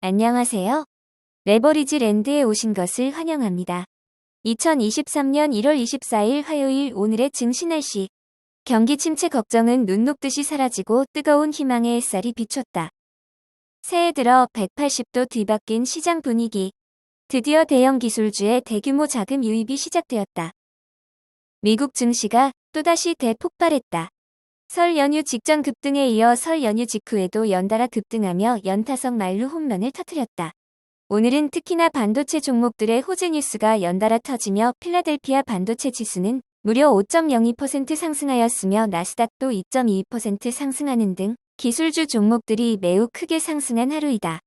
안녕하세요. 레버리지 랜드에 오신 것을 환영합니다. 2023년 1월 24일 화요일 오늘의 증시 날씨. 경기 침체 걱정은 눈 녹듯이 사라지고 뜨거운 희망의 햇살이 비췄다. 새해 들어 180도 뒤바뀐 시장 분위기. 드디어 대형 기술주의 대규모 자금 유입이 시작되었다. 미국 증시가 또다시 대폭발했다. 설 연휴 직전 급등에 이어 설 연휴 직후에도 연달아 급등하며 연타석 만루 홈런을 터뜨렸다. 오늘은 특히나 반도체 종목들의 호재 뉴스가 연달아 터지며 필라델피아 반도체 지수는 무려 5.02% 상승하였으며 나스닥도 2.22% 상승하는 등 기술주 종목들이 매우 크게 상승한 하루이다.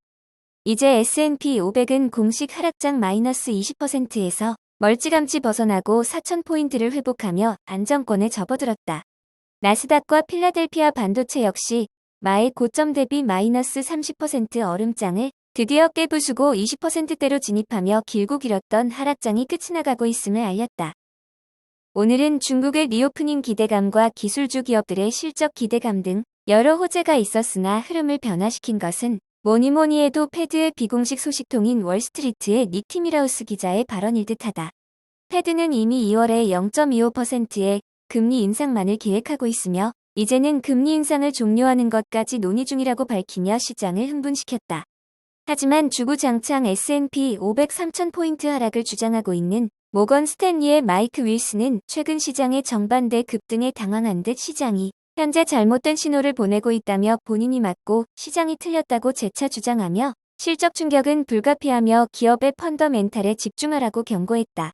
이제 S&P 500은 공식 하락장 마이너스 20%에서 멀찌감치 벗어나고 4,000포인트를 회복하며 안정권에 접어들었다. 나스닥과 필라델피아 반도체 역시 마의 고점 대비 마이너스 30% 얼음장을 드디어 깨부수고 20%대로 진입하며 길고 길었던 하락장이 끝이 나가고 있음을 알렸다. 오늘은 중국의 리오프닝 기대감과 기술주 기업들의 실적 기대감 등 여러 호재가 있었으나 흐름을 변화시킨 것은 뭐니뭐니 해도 패드의 비공식 소식통인 월스트리트의 닉 티밀하우스 기자의 발언일 듯하다. 패드는 이미 2월에 0.25%의 금리 인상만을 계획하고 있으며 이제는 금리 인상을 종료하는 것까지 논의 중이라고 밝히며 시장을 흥분시켰다. 하지만 주구장창 S&P 500 3,000포인트 하락을 주장하고 있는 모건 스탠리의 마이크 윌슨은 최근 시장의 정반대 급등에 당황한 듯 시장이 현재 잘못된 신호를 보내고 있다며 본인이 맞고 시장이 틀렸다고 재차 주장하며 실적 충격은 불가피하며 기업의 펀더멘탈에 집중하라고 경고했다.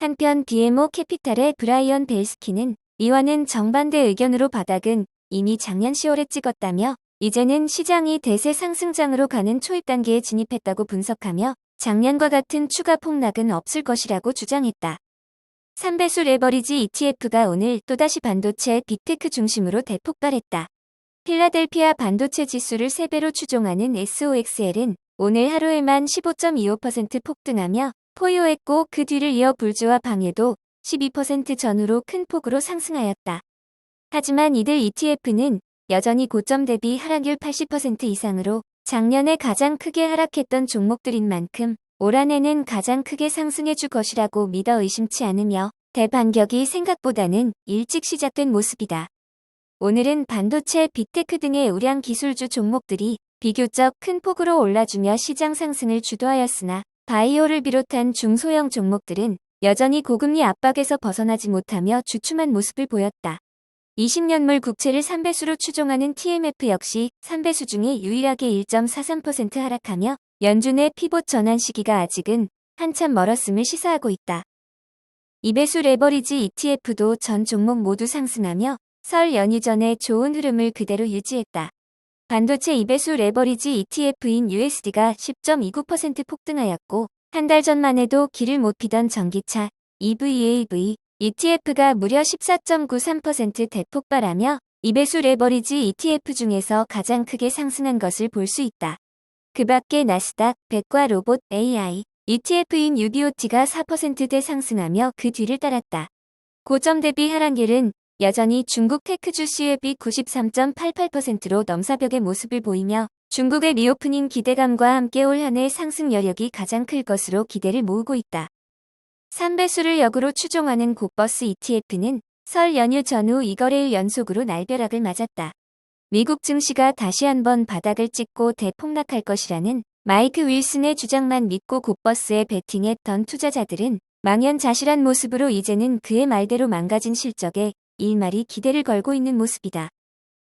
한편 BMO 캐피탈의 브라이언 벨스키는 이와는 정반대 의견으로 바닥은 이미 작년 10월에 찍었다며 이제는 시장이 대세 상승장으로 가는 초입 단계에 진입했다고 분석하며 작년과 같은 추가 폭락은 없을 것이라고 주장했다. 3배수 레버리지 ETF가 오늘 또다시 반도체 빅테크 중심으로 대폭발했다. 필라델피아 반도체 지수를 3배로 추종하는 SOXL은 오늘 하루에만 15.25% 폭등하며 포효했고 그 뒤를 이어 불주와 방해도 12% 전후로 큰 폭으로 상승하였다. 하지만 이들 ETF는 여전히 고점 대비 하락률 80% 이상으로 작년에 가장 크게 하락했던 종목들인 만큼 올 한해는 가장 크게 상승해 줄 것이라고 믿어 의심치 않으며 대반격이 생각보다는 일찍 시작된 모습이다. 오늘은 반도체, 빅테크 등의 우량 기술주 종목들이 비교적 큰 폭으로 올라주며 시장 상승을 주도하였으나 바이오를 비롯한 중소형 종목들은 여전히 고금리 압박에서 벗어나지 못하며 주춤한 모습을 보였다. 20년물 국채를 3배수로 추종하는 TMF 역시 3배수 중에 유일하게 1.43% 하락하며 연준의 피봇 전환 시기가 아직은 한참 멀었음을 시사하고 있다. 2배수 레버리지 ETF도 전 종목 모두 상승하며 설 연휴 전에 좋은 흐름을 그대로 유지했다. 반도체 2배수 레버리지 ETF인 USD가 10.29% 폭등하였고 한 달 전만 해도 길을 못 피던 전기차 EVAV ETF가 무려 14.93% 대폭발하며 2배수 레버리지 ETF 중에서 가장 크게 상승한 것을 볼 수 있다. 그 밖에 나스닥 100과 로봇 AI ETF인 UBOT가 4%대 상승하며 그 뒤를 따랐다. 고점 대비 하락률은 여전히 중국 테크주 CEB이 93.88%로 넘사벽의 모습을 보이며 중국의 리오프닝 기대감과 함께 올 한해 상승 여력이 가장 클 것으로 기대를 모으고 있다. 3배수를 역으로 추종하는 고버스 ETF는 설 연휴 전후 2거래일 연속으로 날벼락을 맞았다. 미국 증시가 다시 한번 바닥을 찍고 대폭락할 것이라는 마이크 윌슨의 주장만 믿고 고버스에 베팅했던 투자자들은 망연자실한 모습으로 이제는 그의 말대로 망가진 실적에 일말이 기대를 걸고 있는 모습이다.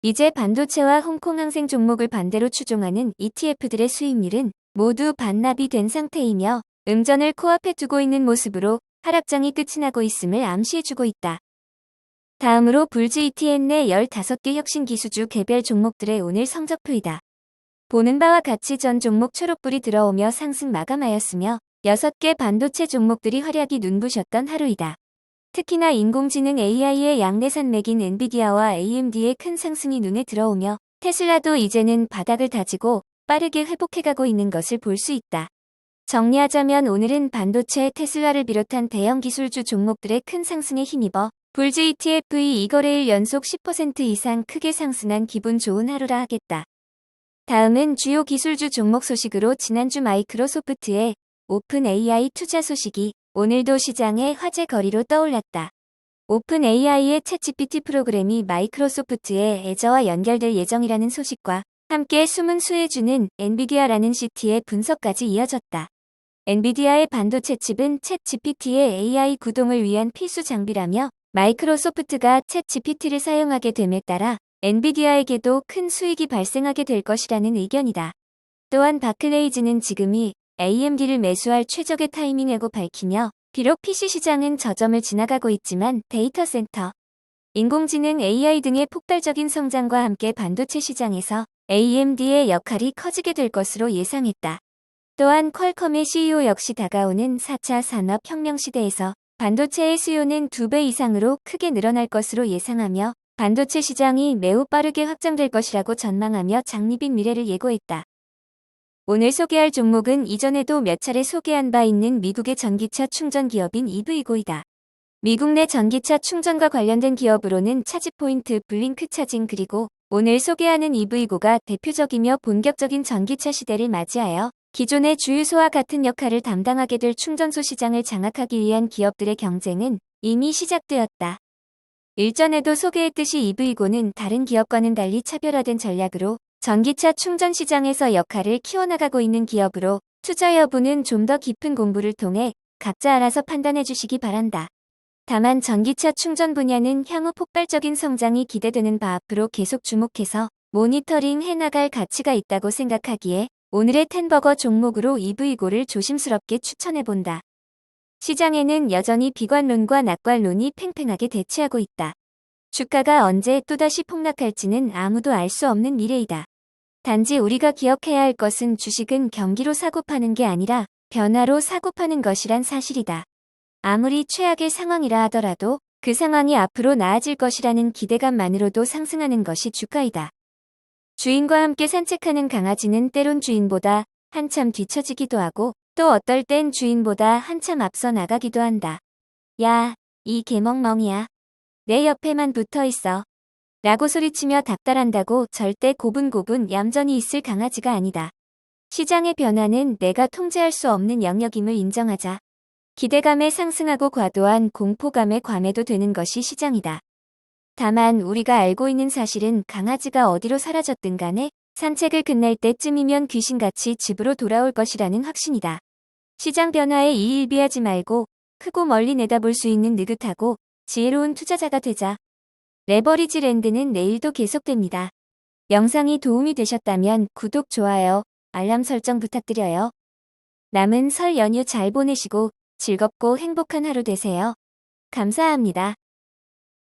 이제 반도체와 홍콩 항생 종목을 반대로 추종하는 ETF들의 수익률은 모두 반납이 된 상태이며 음전을 코앞에 두고 있는 모습으로 하락장이 끝이 나고 있음을 암시해주고 있다. 다음으로 불지 ETN 내 15개 혁신 기수주 개별 종목들의 오늘 성적표이다. 보는 바와 같이 전 종목 초록불이 들어오며 상승 마감하였으며 6개 반도체 종목들이 활약이 눈부셨던 하루이다. 특히나 인공지능 AI의 양내산맥인 엔비디아와 AMD의 큰 상승이 눈에 들어오며 테슬라도 이제는 바닥을 다지고 빠르게 회복해가고 있는 것을 볼 수 있다. 정리하자면 오늘은 반도체 테슬라를 비롯한 대형 기술주 종목들의 큰 상승에 힘입어 불지 ETF의 2거래일 연속 10% 이상 크게 상승한 기분 좋은 하루라 하겠다. 다음은 주요 기술주 종목 소식으로 지난주 마이크로소프트의 오픈 AI 투자 소식이 오늘도 시장의 화제 거리로 떠올랐다. 오픈 AI의 챗GPT 프로그램이 마이크로소프트의 애저와 연결될 예정이라는 소식과 함께 숨은 수혜주는 엔비디아라는 CT의 분석까지 이어졌다. 엔비디아의 반도체 칩은 챗GPT의 AI 구동을 위한 필수 장비라며 마이크로소프트가 챗GPT를 사용하게 됨에 따라 엔비디아에게도 큰 수익이 발생하게 될 것이라는 의견이다. 또한 바클레이즈는 지금이 AMD를 매수할 최적의 타이밍이라고 밝히며 비록 PC 시장은 저점을 지나가고 있지만 데이터 센터, 인공지능 AI 등의 폭발적인 성장과 함께 반도체 시장에서 AMD의 역할이 커지게 될 것으로 예상했다. 또한 퀄컴의 CEO 역시 다가오는 4차 산업혁명 시대에서 반도체의 수요는 2배 이상으로 크게 늘어날 것으로 예상하며 반도체 시장이 매우 빠르게 확장될 것이라고 전망하며 장밋빛 미래를 예고했다. 오늘 소개할 종목은 이전에도 몇 차례 소개한 바 있는 미국의 전기차 충전 기업인 EV고이다. 미국 내 전기차 충전과 관련된 기업으로는 차지포인트, 블링크 차징 그리고 오늘 소개하는 EV고가 대표적이며 본격적인 전기차 시대를 맞이하여 기존의 주유소와 같은 역할을 담당하게 될 충전소 시장을 장악하기 위한 기업들의 경쟁은 이미 시작되었다. 일전에도 소개했듯이 EV고는 다른 기업과는 달리 차별화된 전략으로 전기차 충전 시장에서 역할을 키워나가고 있는 기업으로 투자 여부는 좀 더 깊은 공부를 통해 각자 알아서 판단해 주시기 바란다. 다만 전기차 충전 분야는 향후 폭발적인 성장이 기대되는 바 앞으로 계속 주목해서 모니터링 해나갈 가치가 있다고 생각하기에 오늘의 텐버거 종목으로 EV고를 조심스럽게 추천해본다. 시장에는 여전히 비관론과 낙관론이 팽팽하게 대치하고 있다. 주가가 언제 또다시 폭락할지는 아무도 알 수 없는 미래이다. 단지 우리가 기억해야 할 것은 주식은 경기로 사고 파는 게 아니라 변화로 사고 파는 것이란 사실이다. 아무리 최악의 상황이라 하더라도 그 상황이 앞으로 나아질 것이라는 기대감만으로도 상승하는 것이 주가이다. 주인과 함께 산책하는 강아지는 때론 주인보다 한참 뒤처지기도 하고 또 어떨 땐 주인보다 한참 앞서 나가기도 한다. 야, 이 개멍멍이야. 내 옆에만 붙어 있어. 라고 소리치며 닥달한다고 절대 고분고분 얌전히 있을 강아지가 아니다. 시장의 변화는 내가 통제할 수 없는 영역임을 인정하자. 기대감에 상승하고 과도한 공포감에 과매도 되는 것이 시장이다. 다만 우리가 알고 있는 사실은 강아지가 어디로 사라졌든 간에 산책을 끝낼 때쯤이면 귀신같이 집으로 돌아올 것이라는 확신이다. 시장 변화에 이일비하지 말고 크고 멀리 내다볼 수 있는 느긋하고 지혜로운 투자자가 되자. 레버리지 랜드는 내일도 계속됩니다. 영상이 도움이 되셨다면 구독, 좋아요, 알람 설정 부탁드려요. 남은 설 연휴 잘 보내시고 즐겁고 행복한 하루 되세요. 감사합니다.